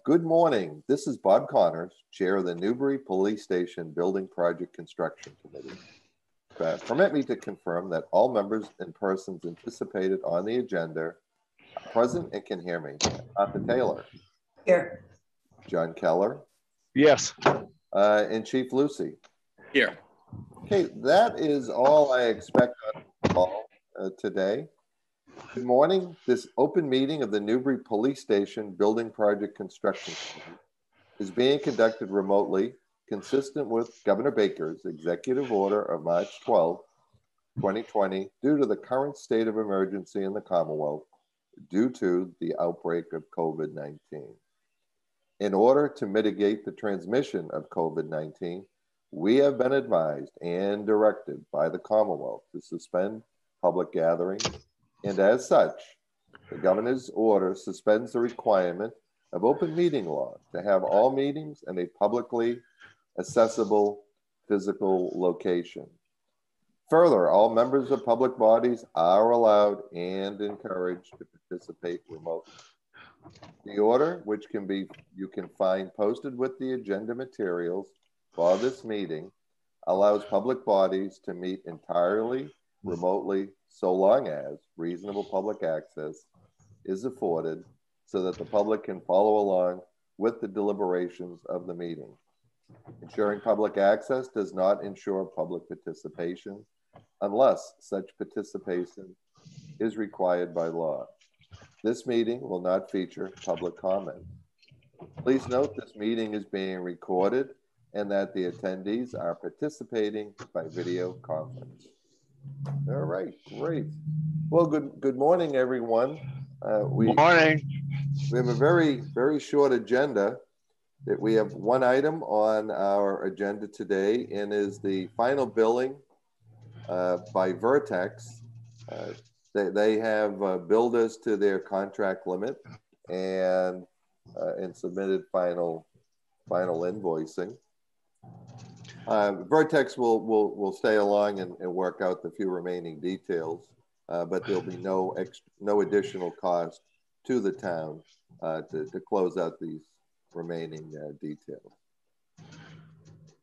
Good morning. This is Bob Connors, Chair of the Newbury Police Station Building Project Construction Committee. Permit me to confirm that all members and persons anticipated on the agenda are present and can hear me. Martha Taylor. Here. John Keller. Yes. And Chief Lucy. Here. Okay, that is all I expect on the call today. Good morning. This open meeting of the Newbury Police Station Building Project Construction Committee is being conducted remotely, consistent with Governor Baker's executive order of March 12, 2020, due to the current state of emergency in the Commonwealth due to the outbreak of COVID-19. In order to mitigate the transmission of COVID-19, we have been advised and directed by the Commonwealth to suspend public gatherings, and as such, the governor's order suspends the requirement of open meeting law to have all meetings in a publicly accessible physical location. Further, all members of public bodies are allowed and encouraged to participate remotely. The order, which you can find posted with the agenda materials for this meeting, allows public bodies to meet entirely remotely so long as reasonable public access is afforded so that the public can follow along with the deliberations of the meeting. Ensuring public access does not ensure public participation unless such participation is required by law. This meeting will not feature public comment. Please note this meeting is being recorded and that the attendees are participating by video conference. All right, great. Well, good morning, everyone. Good morning. We have a very short agenda. That we have one item on our agenda today, and is the final billing by Vertex. They have billed us to their contract limit and submitted final invoicing. Vertex will stay along and work out the few remaining details, but there'll be no additional cost to the town to close out these remaining details.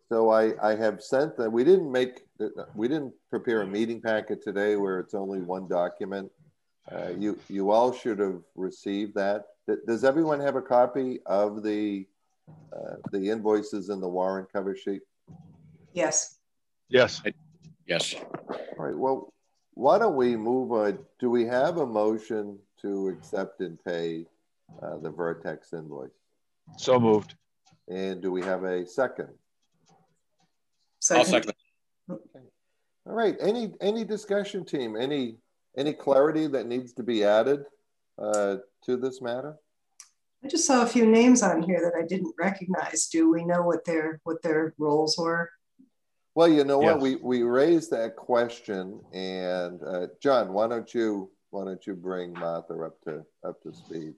So I have sent that we didn't prepare a meeting packet today where it's only one document. You all should have received that. Does everyone have a copy of the invoices and the warrant cover sheet? Yes. Yes. Yes. All right. Well, why don't we move on? Do we have a motion to accept and pay the Vertex invoice? So moved. And do we have a second? I'll second. Okay. All right. Any discussion, team? Any clarity that needs to be added to this matter? I just saw a few names on here that I didn't recognize. Do we know what their roles were? Well, you know what, Yes. we raised that question, and John, why don't you bring Martha up to speed?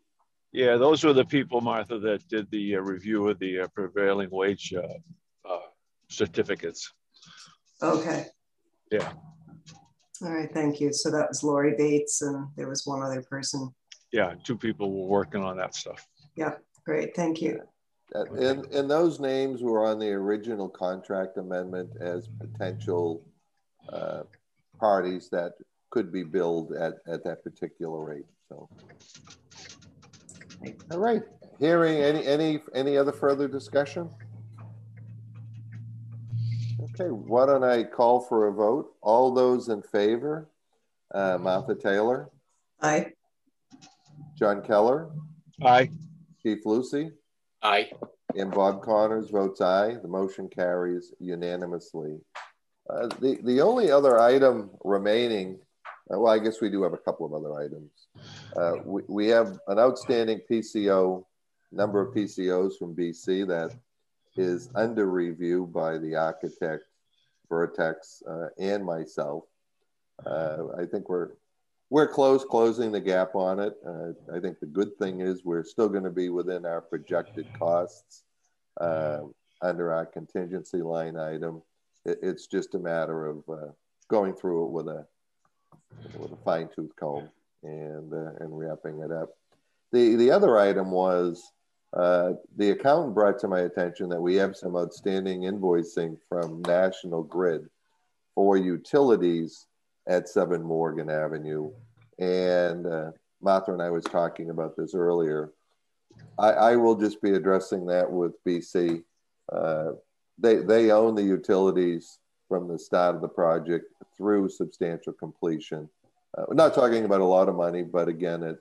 Yeah, those were the people, Martha, that did the review of the prevailing wage certificates. Okay. Yeah. All right, thank you. So that was Lori Bates, and there was one other person. Yeah, two people were working on that stuff. Yeah, great, thank you. And those names were on the original contract amendment as potential parties that could be billed at that particular rate. So, all right. Hearing any other further discussion? Okay, why don't I call for a vote? All those in favor? Martha Taylor. Aye. John Keller. Aye. Chief Lucy. Aye. And Bob Connors votes aye. The motion carries unanimously. The only other item remaining, well, I guess we do have a couple of other items. We have an outstanding PCO, number of PCOs from BC that is under review by the architect, Vertex, and myself. I think we're closing the gap on it. I think the good thing is we're still going to be within our projected costs under our contingency line item. It's just a matter of going through it with a fine-tooth comb and wrapping it up. The other item was The accountant brought to my attention that we have some outstanding invoicing from National Grid for utilities at 7 Morgan Avenue. And Martha and I was talking about this earlier. I will just be addressing that with BC. They own the utilities from the start of the project through substantial completion. We're not talking about a lot of money, but again,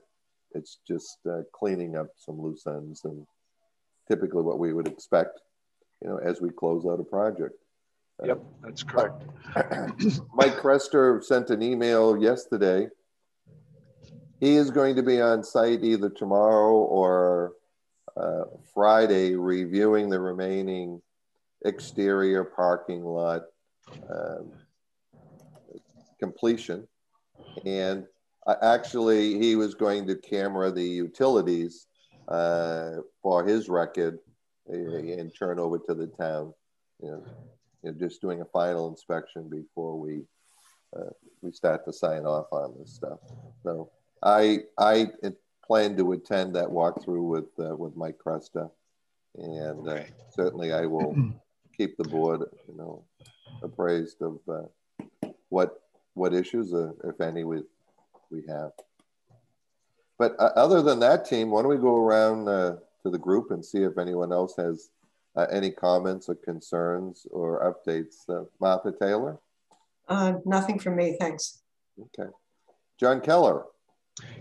it's just cleaning up some loose ends and typically what we would expect, as we close out a project. Yep, that's correct. Mike Crester sent an email yesterday. He is going to be on site either tomorrow or Friday reviewing the remaining exterior parking lot completion. And actually, he was going to camera the utilities for his record and turn over to the town. Just doing a final inspection before we start to sign off on this stuff. So I plan to attend that walkthrough with Mike Cresta, and certainly I will keep the board, appraised of what issues, if any, we have. But other than that, team, why don't we go around to the group and see if anyone else has any comments or concerns or updates? Martha Taylor? Nothing from me, thanks. Okay. John Keller?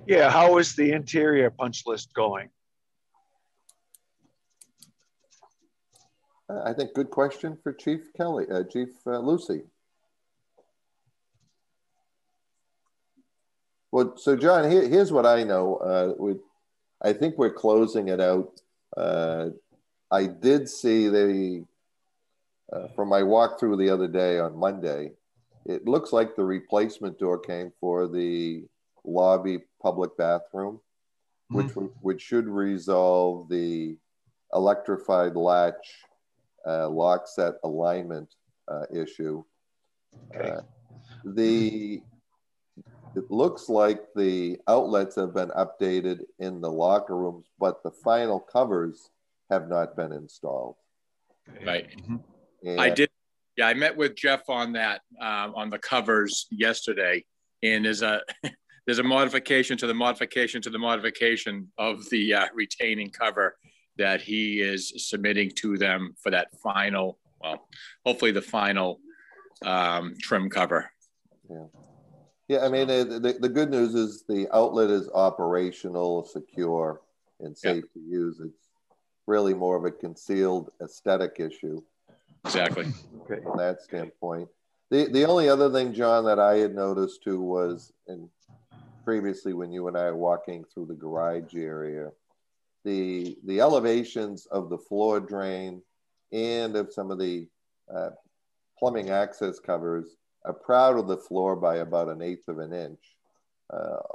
Yeah, how is the interior punch list going? I think good question for Chief Kelly, Chief Lucy. Well, so John, here's what I know. I think we're closing it out. I did see from my walkthrough the other day on Monday, it looks like the replacement door came for the lobby public bathroom, which should resolve the electrified latch lock set alignment issue. Okay. It looks like the outlets have been updated in the locker rooms, but the final covers have not been installed. Right. I did. Yeah, I met with Jeff on that, on the covers yesterday, and there's a modification to the modification to the modification of the retaining cover that he is submitting to them for that final, well, hopefully the final trim cover. Yeah. Yeah, I mean, the good news is the outlet is operational, secure, and safe to use. It's really more of a concealed aesthetic issue. Exactly. Okay. From that standpoint. The only other thing, John, that I had noticed too was, and previously when you and I were walking through the garage area, the elevations of the floor drain and of some of the plumbing access covers are proud of the floor by about 1/8 of an inch.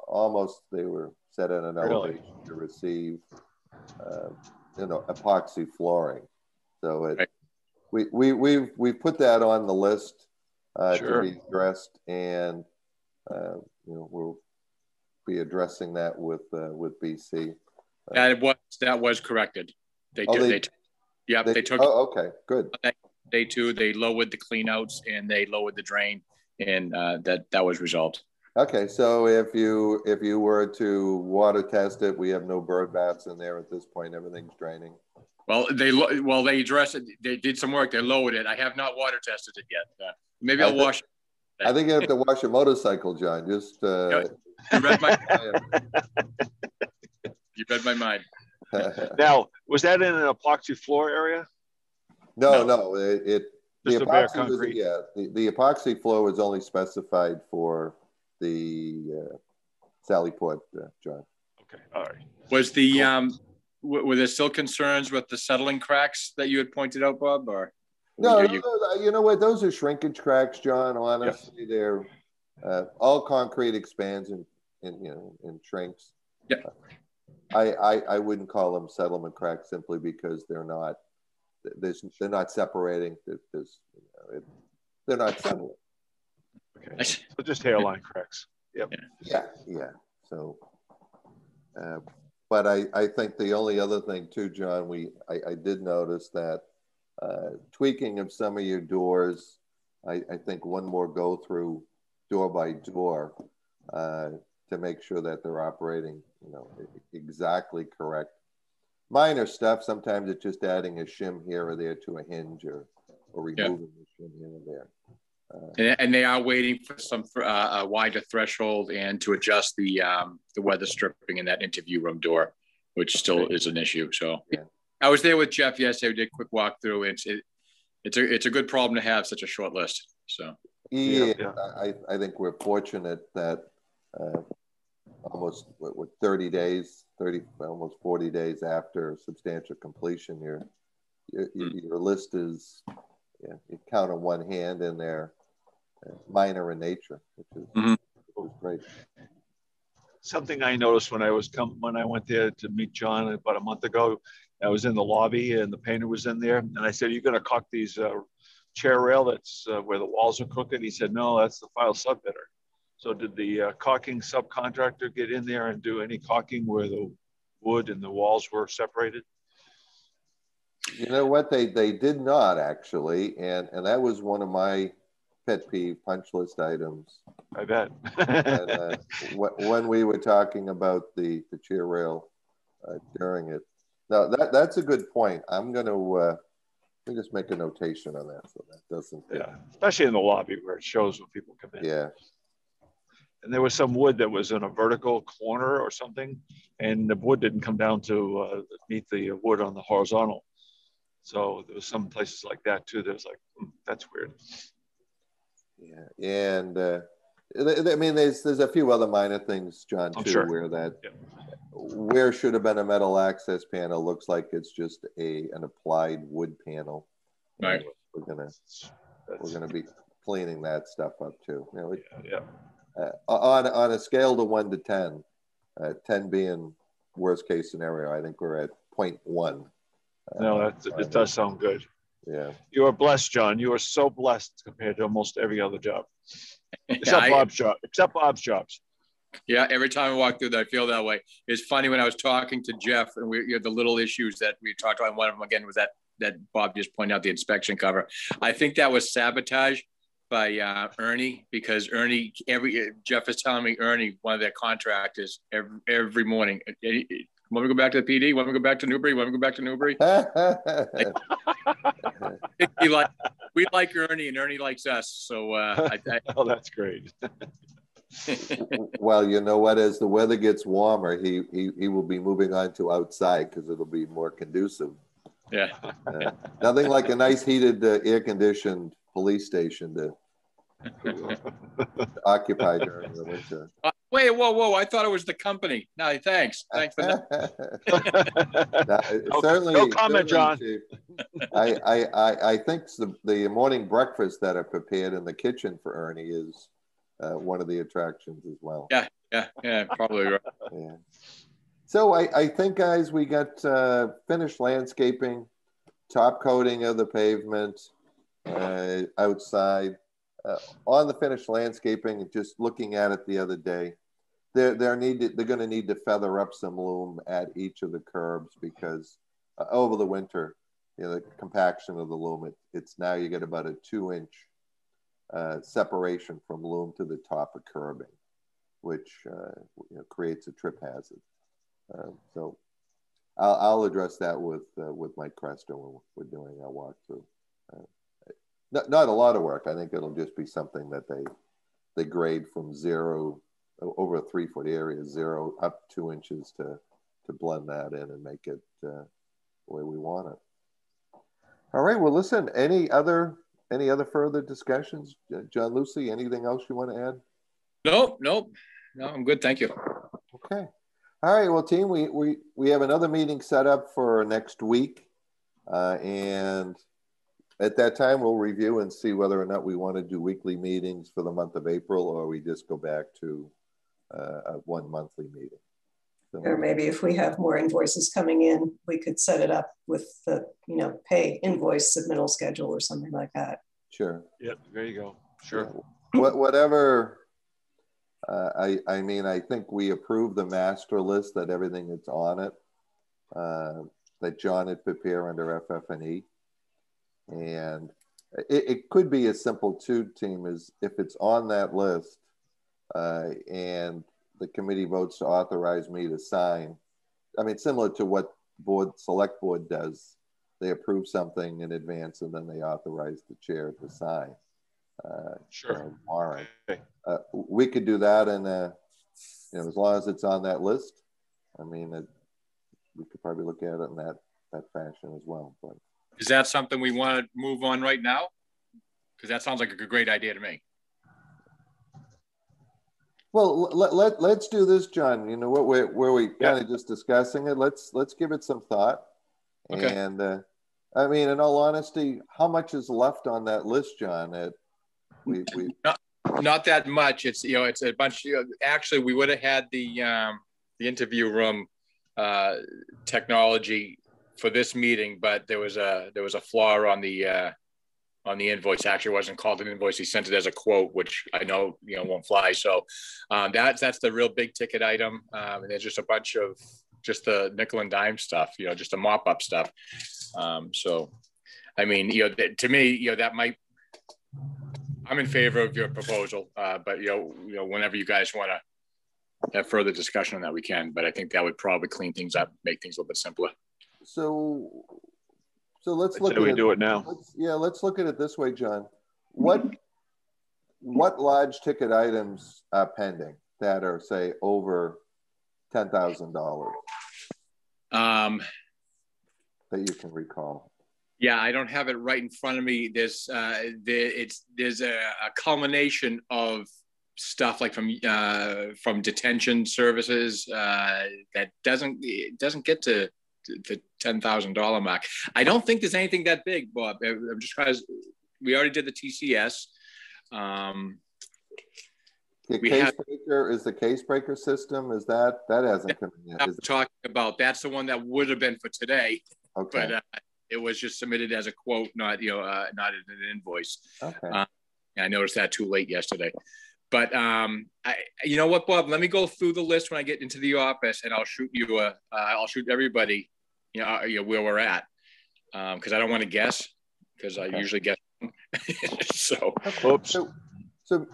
Almost they were set at an elevation to receive, epoxy flooring. So we've put that on the list to be addressed, and we'll be addressing that with BC. That was corrected. They took. Oh, okay, good. Day 2, they lowered the cleanouts and they lowered the drain, and that was resolved. Okay, so if you were to water test it, we have no bird baths in there at this point. Everything's draining. Well, they addressed it. They did some work. They lowered it. I have not water tested it yet. Maybe I'll wash it. I think you have to wash your motorcycle, John. Just you read my you read my mind. Now, was that in an epoxy floor area? No. Just the bare epoxy concrete. The epoxy floor was only specified for the Sallyport, John. Okay, all right. Was the were there still concerns with the settling cracks that you had pointed out, Bob? Or no, you know what? Those are shrinkage cracks, John. Honestly, they're all concrete expands and shrinks. Yeah. I wouldn't call them settlement cracks simply because they're not separating. They're not settling. Okay. So just hairline cracks. Yep. Yeah. So But I think the only other thing too, John, I did notice that tweaking of some of your doors, I think one more go through door by door to make sure that they're operating, you know, exactly correct. Minor stuff, sometimes it's just adding a shim here or there to a hinge or removing the shim here or there. And they are waiting for some a wider threshold and to adjust the weather stripping in that interview room door, which still is an issue. So yeah. I was there with Jeff yesterday. We did a quick walkthrough. It's a good problem to have such a short list. So yeah. I think we're fortunate that almost 30 days, almost 40 days after substantial completion, your list is, you count on one hand, and they're minor in nature, which is great. Something I noticed when I went there to meet John about a month ago, I was in the lobby and the painter was in there, and I said, "You're going to caulk these chair rail that's where the walls are crooked?" He said, "No, that's the file subbidder." So did the caulking subcontractor get in there and do any caulking where the wood and the walls were separated? You know what? They did not actually, and that was one of my pet peeve punch list items. I bet. And, when we were talking about the chair rail during it. Now that's a good point. I'm going to just make a notation on that so that doesn't. Especially in the lobby where it shows when people come in. Yeah. And there was some wood that was in a vertical corner or something, and the wood didn't come down to meet the wood on the horizontal. So there was some places like that too. There's like, that's weird. Yeah, and I mean, there's a few other minor things, John, too, where that where should have been a metal access panel looks like it's just an applied wood panel. Right. We're gonna be cleaning that stuff up too. You know, yeah. On a scale to 1 to 10, 10 being worst case scenario, I think we're at 0.1. No, it does sound good. Yeah. You are blessed, John. You are so blessed compared to almost every other job. Except Bob's jobs. Yeah, every time I walk through that, I feel that way. It's funny when I was talking to Jeff, and we had the little issues that we talked about. One of them, again, was that Bob just pointed out, the inspection cover. I think that was sabotage by Ernie, because Ernie, Jeff is telling me Ernie, one of their contractors, every morning, want me to go back to the PD? Want me to go back to Newbury? Want me to go back to Newbury? We like Ernie, and Ernie likes us. So, oh, that's great. Well, you know what? As the weather gets warmer, he will be moving on to outside because it'll be more conducive. Yeah. Nothing like a nice heated, air-conditioned police station to occupy during the winter. Wait, whoa! I thought it was the company. No, thanks for that. Certainly, no comment, John. Chief. I think the morning breakfast that are prepared in the kitchen for Ernie is one of the attractions as well. Yeah, probably right. Yeah. So I think, guys, we got finished landscaping, top coating of the pavement outside. On the finished landscaping, just looking at it the other day, they're going to need to feather up some loom at each of the curbs because over the winter, the compaction of the loom, it's now you get about a 2-inch separation from loom to the top of curbing, which creates a trip hazard. So I'll address that with Mike Cresto when we're doing our walkthrough. Not a lot of work. I think it'll just be something that they grade from 0 over a 3-foot area, 0 up 2 inches to blend that in and make it the way we want it. All right. Well, listen. Any other further discussions, John Lucy? Anything else you want to add? Nope. No, I'm good. Thank you. Okay. All right. Well, team, we have another meeting set up for next week, and at that time, we'll review and see whether or not we want to do weekly meetings for the month of April, or we just go back to one monthly meeting. So, or maybe if we have more invoices coming in, we could set it up with the, pay invoice submittal schedule or something like that. Sure. Yep. There you go. Sure. Whatever I mean, I think we approved the master list, that everything that's on it, that John had prepared under FF&E. And it could be as simple too, team, as if it's on that list and the committee votes to authorize me to sign. I mean, similar to what select board does. They approve something in advance and then they authorize the chair to sign. Sure. Warrant. Okay. We could do that, and you know, as long as it's on that list. I mean, we could probably look at it in that fashion as well. But is that something we want to move on right now? Because that sounds like a great idea to me. Well, let's do this, John. You know what? Where we kind of just discussing it. Let's give it some thought. Okay. And I mean, in all honesty, how much is left on that list, John? Not that much. It's, you know, it's a bunch. You know, actually, we would have had the interview room technology for this meeting, but there was a flaw on the invoice. Actually, it wasn't called an invoice. He sent it as a quote, which I know, you know, won't fly. So that's the real big ticket item. And there's just a bunch of just the nickel and dime stuff, you know, just the mop up stuff. So, I mean, you know, to me, you know, that might. I'm in favor of your proposal, but you know, whenever you guys want to have further discussion on that, we can. But I think that would probably clean things up, make things a little bit simpler. So let's look at it. Do it now. Let's look at it this way, John. What large ticket items are pending that are, say, over $10,000 that you can recall? Yeah, I don't have it right in front of me. There's a culmination of stuff like from detention services that doesn't get to the $10,000 mark. I don't think there's anything that big, Bob. I'm just trying to. We already did the TCS. The case breaker system, is that hasn't come in yet? I'm talking about, that's the one that would have been for today. Okay. But it was just submitted as a quote, not not an invoice. Okay. I noticed that too late yesterday. But you know what, Bob? Let me go through the list when I get into the office, and I'll shoot you I'll shoot everybody, you know, where we're at, because I don't want to guess, because I usually guess. So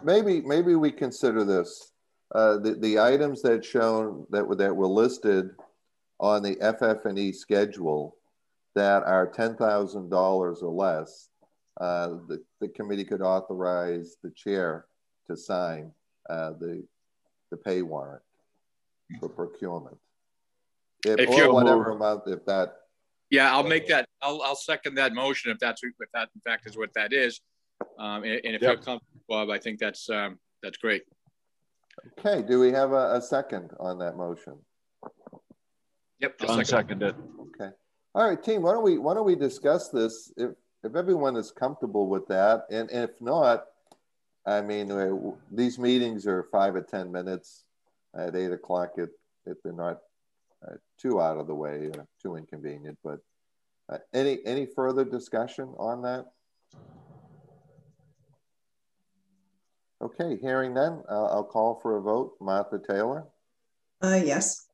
maybe we consider this. The items that were listed on the FF&E schedule that are $10,000 or less, the committee could authorize the chair to sign the pay warrant for procurement. Whatever amount, if that. Yeah, I'll make that. I'll second that motion if that in fact is what that is. And if you're comfortable, Bob, I think that's great. Okay. Do we have a second on that motion? Yep. I'll second it. Okay. All right, team. Why don't we discuss this? If everyone is comfortable with that, and if not, I mean, these meetings are 5 or 10 minutes at 8 o'clock. If they're not too out of the way, too inconvenient. But any further discussion on that? Okay, hearing none, I'll call for a vote. Martha Taylor? Yes.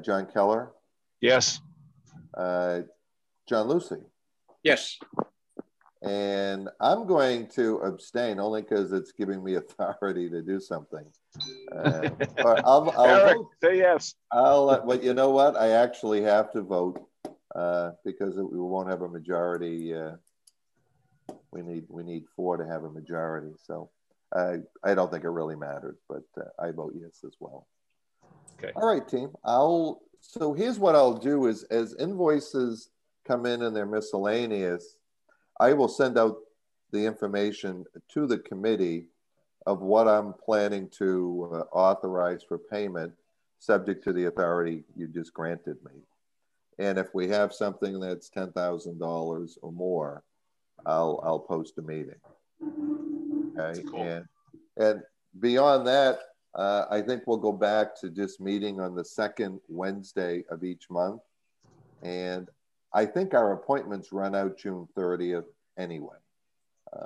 John Keller? Yes. John Lucy? Yes. And I'm going to abstain only because it's giving me authority to do something. I'll Eric, vote. say yes. But you know what? I actually have to vote because we won't have a majority. We need 4 to have a majority. So I don't think it really matters, but I vote yes as well. Okay. All right, team. So here's what I'll do is, as invoices come in and they're miscellaneous, I will send out the information to the committee of what I'm planning to authorize for payment, subject to the authority you just granted me. And if we have something that's $10,000 or more, I'll post a meeting. Okay. Cool. And beyond that, I think we'll go back to just meeting on the second Wednesday of each month. And I think our appointments run out June 30th anyway.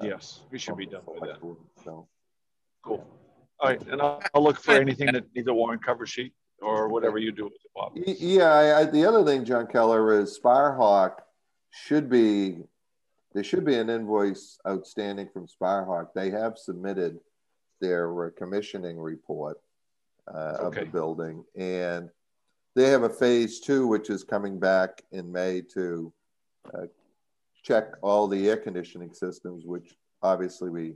Yes, we should be done by then. So. Cool. All right, and I'll look for anything that needs a warrant cover sheet or whatever you do with it, Bob. Yeah, the other thing, John Keller, is Sparhawk there should be an invoice outstanding from Sparhawk. They have submitted their commissioning report of the building, and they have a phase 2, which is coming back in May to check all the air conditioning systems, which obviously we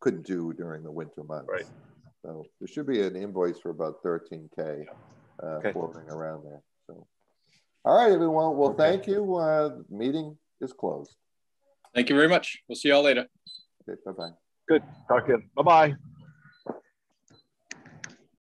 couldn't do during the winter months. Right. So there should be an invoice for about $13K floating around there. So, all right, everyone. Well, thank you. Meeting is closed. Thank you very much. We'll see y'all later. Okay, bye-bye. Good. Talk to you. Bye-bye.